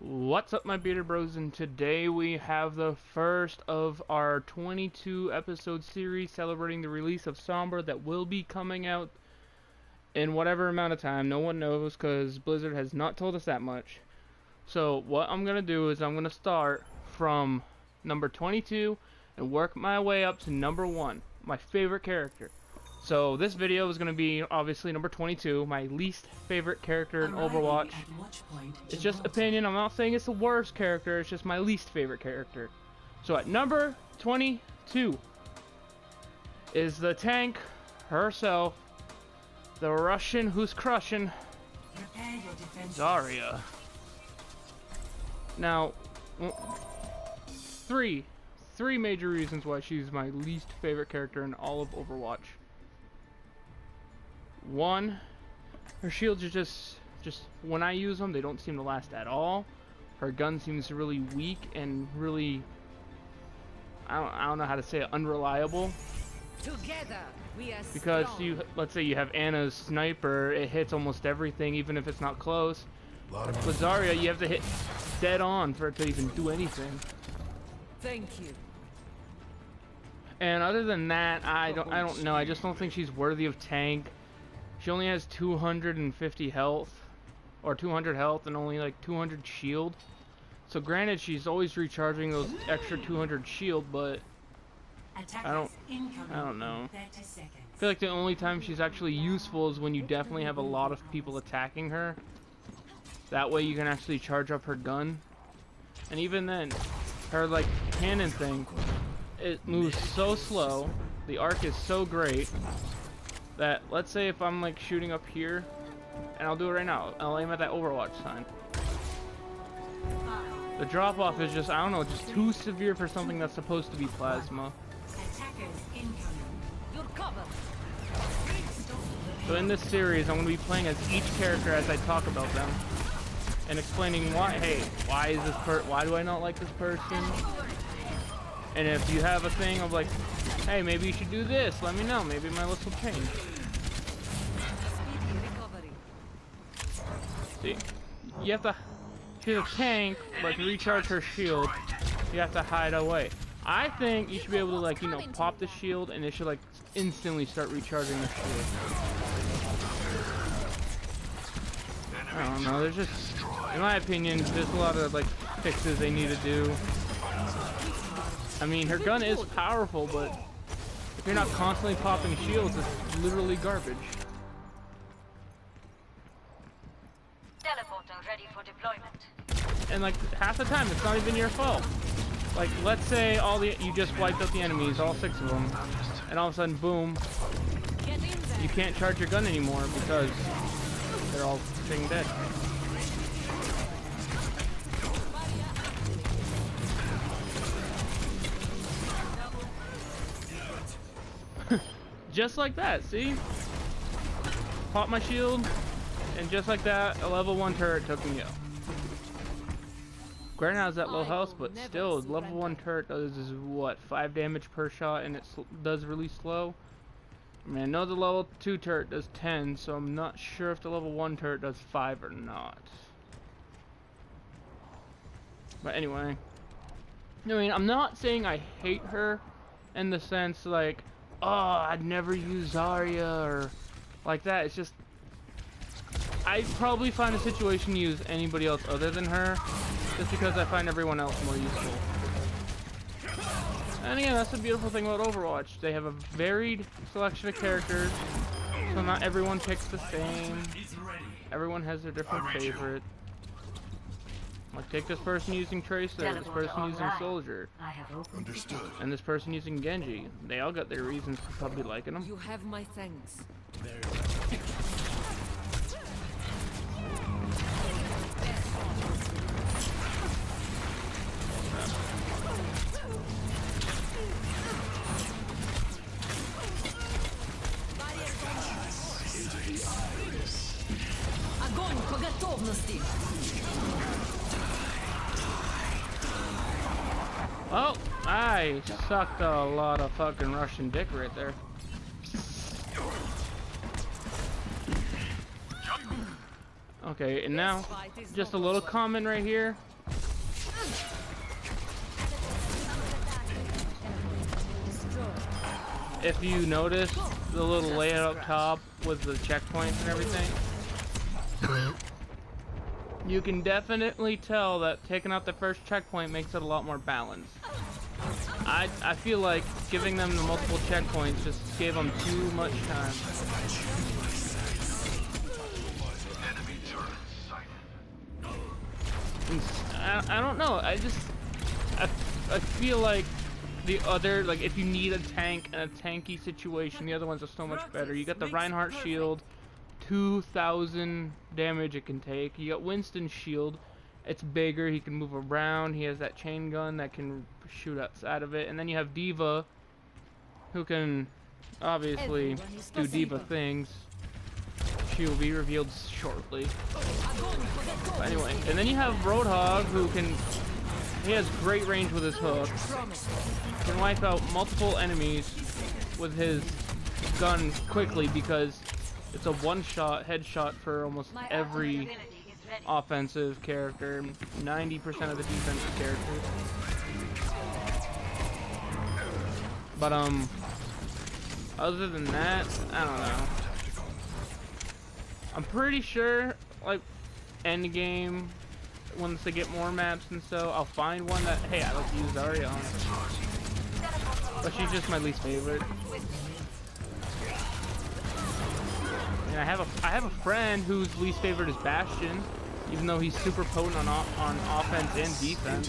What's up, my bearded bros, and today we have the first of our 22 episode series celebrating the release of Sombra that will be coming out in whatever amount of time. No one knows because Blizzard has not told us that much. So what I'm going to do is I'm going to start from number 22 and work my way up to number 1, my favorite character. So this video is going to be obviously number 22, my least favorite character in Overwatch. It's just opinion. I'm not saying it's the worst character, it's just my least favorite character. So at number 22 is the tank herself, the Russian who's crushing, Zarya. Now, three major reasons why she's my least favorite character in all of Overwatch. One, her shields are just when I use them, they don't seem to last at all. Her gun seems really weak and really, I don't know how to say it, unreliable. Together we are because strong. let's say you have Anna's sniper, it hits almost everything, even if it's not close. With Zarya, you have to hit dead on for it to even do anything. Thank you. And other than that, I don't know. I just don't think she's worthy of tank. She only has 250 health, or 200 health, and only like 200 shield. So granted, she's always recharging those extra 200 shield, but I don't know. I feel like the only time she's actually useful is when you definitely have a lot of people attacking her. That way you can actually charge up her gun. And even then, her like cannon thing, it moves so slow. The arc is so great that, let's say if I'm like shooting up here, and I'll do it right now, I'll aim at that Overwatch sign. The drop off is just, I don't know, just too severe for something that's supposed to be plasma. So in this series, I'm going to be playing as each character as I talk about them, and explaining why, hey, why do I not like this person? And if you have a thing of like, hey, maybe you should do this, let me know, maybe my list will change. See, you have to, she's a tank, but to recharge her shield, you have to hide away. I think you should be able to, like, you know, pop the shield and it should like instantly start recharging the shield. I don't know, there's just, in my opinion, there's a lot of like fixes they need to do. I mean, her gun is powerful, but if you're not constantly popping shields, it's literally garbage. Teleporter ready for deployment. And like half the time, it's not even your fault. Like, let's say you just wiped out the enemies, all 6 of them, and all of a sudden, boom, you can't charge your gun anymore because they're all freaking dead. Just like that, see? Pop my shield, and just like that, a level 1 turret took me out. Granted, has that low health, but still, level 1 turret does what, 5 damage per shot, and it does really slow. I mean, I know the level 2 turret does 10, so I'm not sure if the level 1 turret does 5 or not. But anyway, I mean, I'm not saying I hate her in the sense like, oh, I'd never use Zarya or like that. It's just, I'd probably find a situation to use anybody else other than her, just because I find everyone else more useful. And again, that's the beautiful thing about Overwatch. They have a varied selection of characters, so not everyone picks the same. Everyone has their different favorite. Like, take this person using Tracer, this person using Soldier, and this person using Genji. They all got their reasons for probably liking them. You have my thanks. Огонь по готовности. Oh, I sucked a lot of fucking Russian dick right there. Okay, and now, just a little comment right here. if you notice the little layout up top with the checkpoints and everything, you can definitely tell that taking out the first checkpoint makes it a lot more balanced. I feel like giving them the multiple checkpoints just gave them too much time. I don't know. I feel like the other, like if you need a tank and a tanky situation, the other ones are so much better. You got the Reinhardt shield, 2,000 damage it can take. You got Winston's shield. It's bigger, he can move around, he has that chain gun that can shoot outside of it, and then you have Diva, who can obviously do Diva things. She will be revealed shortly. But anyway, and then you have Roadhog, who he has great range with his hook. Can wipe out multiple enemies with his gun quickly because it's a one-shot headshot for almost every offensive character, 90% of the defensive characters. But other than that, I don't know. I'm pretty sure, like, end game, once they get more maps and so, I'll find one that, hey, I like to use Zarya on. But she's just my least favorite. And I have a friend whose least favorite is Bastion, even though he's super potent on offense and defense.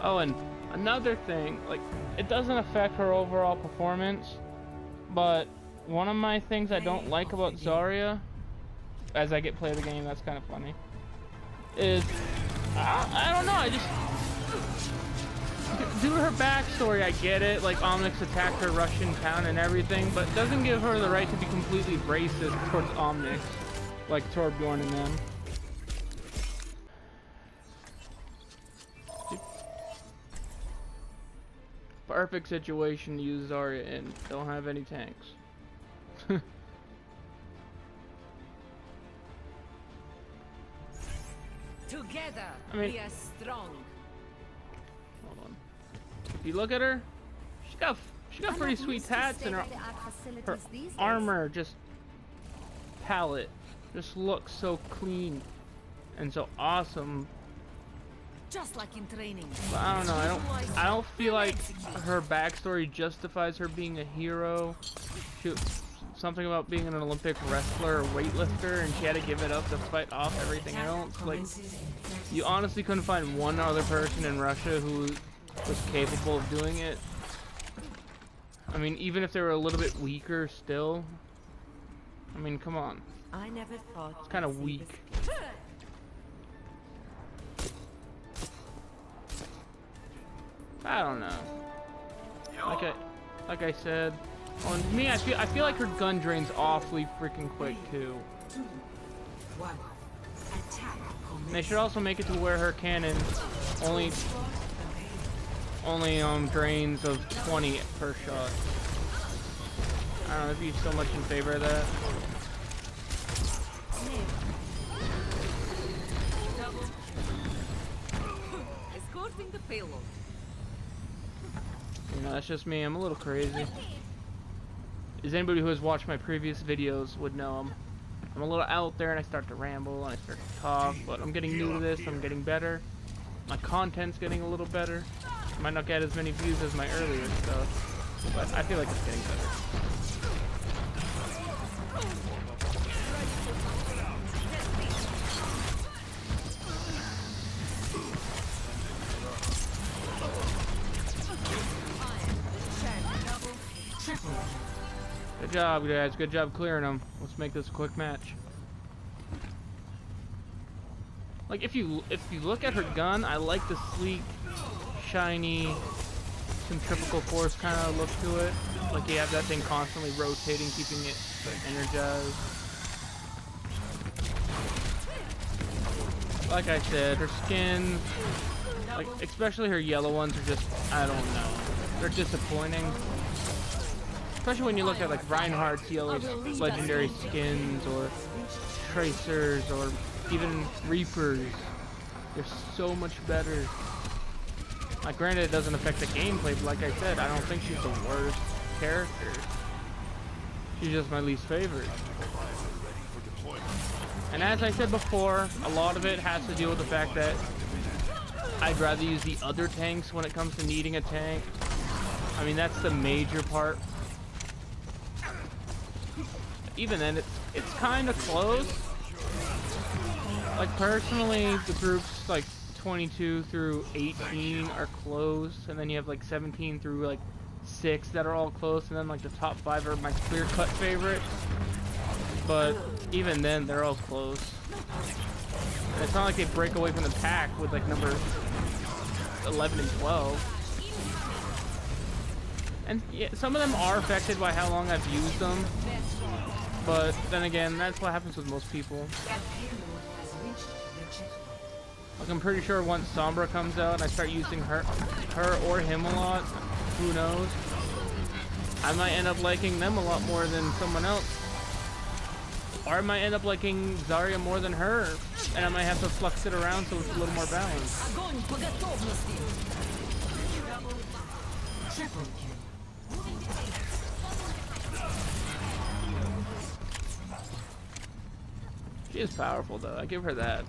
Oh, and another thing, like, it doesn't affect her overall performance, but one of my things I don't like about Zarya, as I play the game, that's kind of funny, is, I don't know, I just, due to her backstory, I get it, like, Omnix attacked her Russian town and everything, but it doesn't give her the right to be completely racist towards Omnix, like Torbjorn and them. Perfect situation to use Zarya in. Don't have any tanks. Together, I mean, we are strong. Hold on. If you look at her, she got pretty sweet tats, and her armor just palette just looks so clean and so awesome. Just like in training. But I don't know. I don't feel like her backstory justifies her being a hero. Something about being an Olympic wrestler or weightlifter, and she had to give it up to fight off everything else. Like, you honestly couldn't find one other person in Russia who was capable of doing it. I mean, even if they were a little bit weaker still. I mean, come on. I never thought it's kind of weak. I don't know. Like I said, on me, I feel like her gun drains awfully freaking quick too. And they should also make it to where her cannon only drains of 20 per shot. I don't know, I'd be so much in favor of that. Escorting the payload. You know, that's just me. I'm a little crazy. As anybody who has watched my previous videos would know, I'm a little out there and I start to ramble and I start to talk, but I'm getting new to this. I'm getting better. My content's getting a little better. I might not get as many views as my earlier stuff, but I feel like it's getting better. Good job, guys. Good job clearing them. Let's make this a quick match. Like, if you look at her gun, I like the sleek, shiny, centrifugal force kind of look to it. Like, you have that thing constantly rotating, keeping it energized. like I said, her skins, like especially her yellow ones, are just, I don't know, they're disappointing. Especially when you look at like Reinhardt's yellow legendary skins, or Tracers, or even Reapers. They're so much better. Like, granted, it doesn't affect the gameplay, but like I said, I don't think she's the worst character. She's just my least favorite. And as I said before, a lot of it has to deal with the fact that I'd rather use the other tanks when it comes to needing a tank. I mean, that's the major part. Even then, it's kind of close. Like, personally, the groups like 22 through 18 are close, and then you have like 17 through like 6 that are all close, and then like the top 5 are my clear-cut favorites. But even then, they're all close. And it's not like they break away from the pack with like number 11 and 12. And yeah, some of them are affected by how long I've used them. But then again, that's what happens with most people. Like, I'm pretty sure once Sombra comes out and I start using her or him a lot, who knows? I might end up liking them a lot more than someone else. Or I might end up liking Zarya more than her, and I might have to flux it around so it's a little more balanced. She is powerful though, I give her that.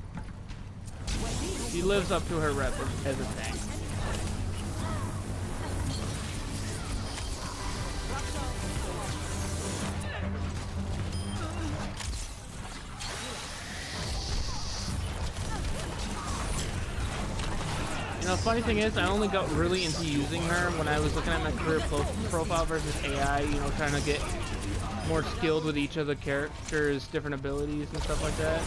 She lives up to her rep as a tank. You know, the funny thing is, I only got really into using her when I was looking at my career profile versus AI, you know, trying to get more skilled with each of the characters' different abilities and stuff like that.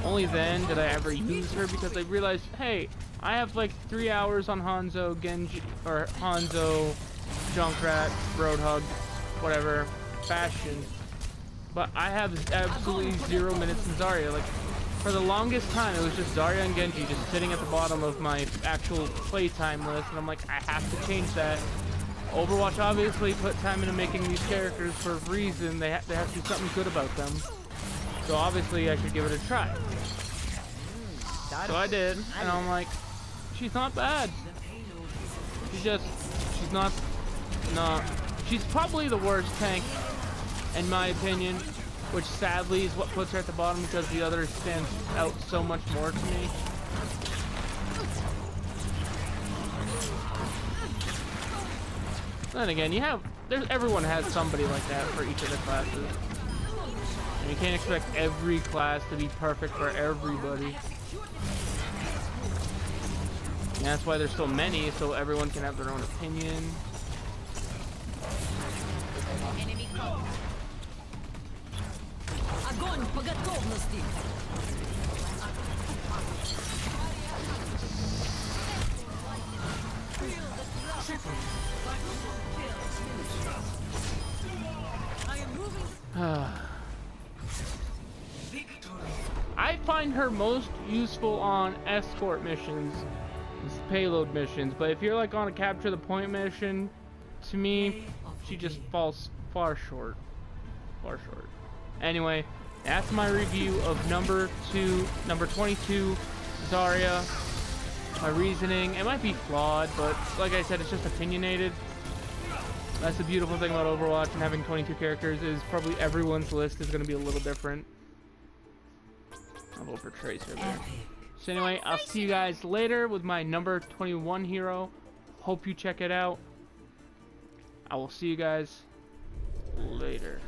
Only then did I ever use her, because I realized, hey, I have like 3 hours on Hanzo, Genji, or Hanzo, Junkrat, Roadhog, whatever, Bastion. But I have absolutely 0 minutes in Zarya. Like, for the longest time, it was just Zarya and Genji just sitting at the bottom of my actual playtime list, and I'm like, I have to change that. Overwatch obviously put time into making these characters for a reason. They have to do something good about them. So obviously I should give it a try. So I did, and I'm like, she's not bad. She's not, she's probably the worst tank, in my opinion, which sadly is what puts her at the bottom, because the others stand out so much more to me. Then again, everyone has somebody like that for each of the classes. And you can't expect every class to be perfect for everybody. And that's why there's so many, so everyone can have their own opinion. I find her most useful on escort missions, payload missions, but if you're like on a capture the point mission, to me, she just falls far short. Anyway, that's my review of number 22, Zarya. My reasoning, it might be flawed, but like I said, it's just opinionated. That's the beautiful thing about Overwatch and having 22 characters, is probably everyone's list is going to be a little different. I'll vote for Tracer there. So anyway, I'll see you guys later with my number 21 hero. Hope you check it out. I will see you guys later.